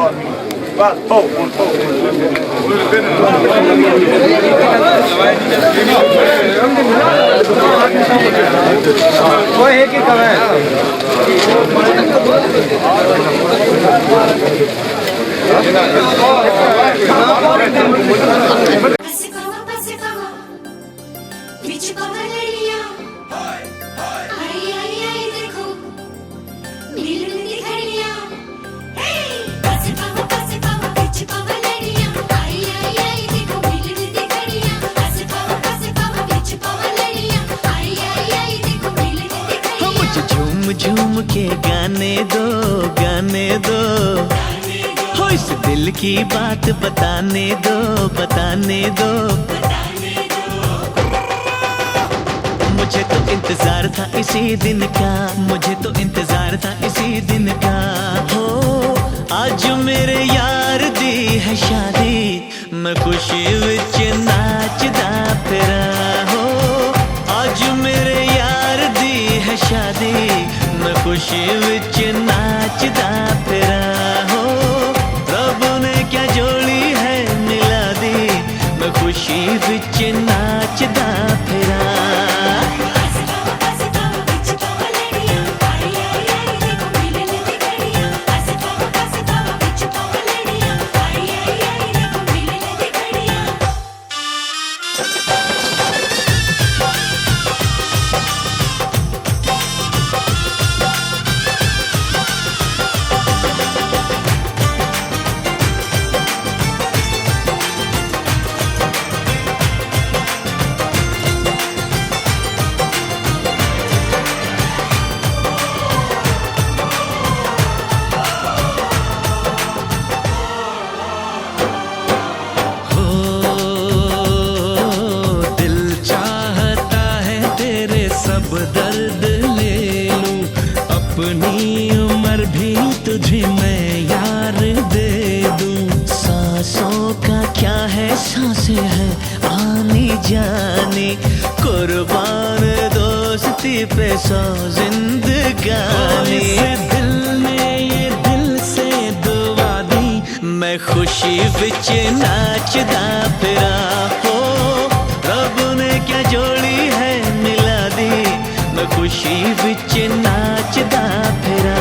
बस हो वो है कि कब है झूम के गाने दो हो इस दिल की बात बताने दो मुझे तो इंतजार था इसी दिन का मुझे तो इंतजार था इसी दिन का हो आज मेरे यार दी है शादी मैं खुशी विच नाचदा फिरा हो आज मेरे यार दी है शादी मैं खुशी विच नाचदा फिरा हो रब ने क्या जोड़ी है मिला दी मैं खुशी विच नाचदा फिरा दर्द ले लूं अपनी उम्र भी तुझे मैं यार दे दूं सांसों का क्या है सांसें है आनी जानी कुर्बान दोस्ती पे सौ जिंदगानी दिल ने ये दिल से दुआ दी मैं खुशी विच नाचदा फिरा हो रब ने क्या जोड़ी है मिला दी मैं खुशी विच नाचदा फिरा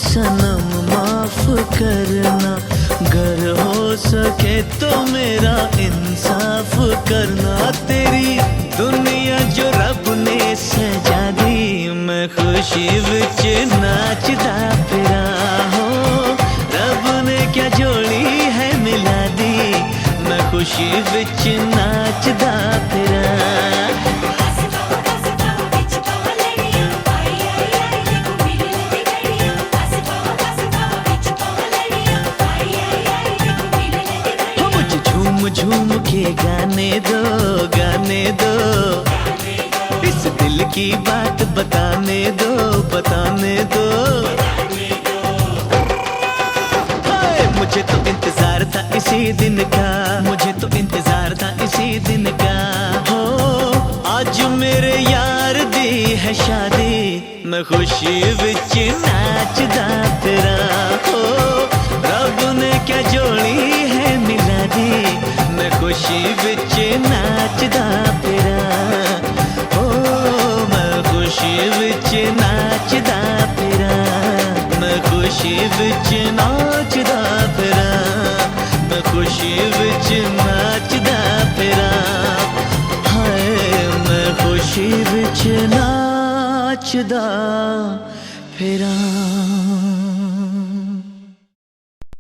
सनम माफ करना गर हो सके तो मेरा इंसाफ करना तेरी दुनिया जो रब ने सजा दी मैं खुशी विच नाचदा फिरा हो रब ने क्या जोड़ी है मिला दी मैं खुशी विच नाचदा फिरा झूम के गाने दो इस दिल की बात बताने दो मुझे तो इंतजार था इसी दिन का मुझे तो इंतजार था इसी दिन का हो आज मेरे यार दी है शादी मैं खुशी विच नाचदा फिरा हो रब ने क्या जोड़ी है मिला दी मैं खुशी विच नाचदा खुशी विच नाचदा फिरां, मैं खुशी विच नाचदा फिरां, हाय मैं खुशी विच नाचदा फिरां।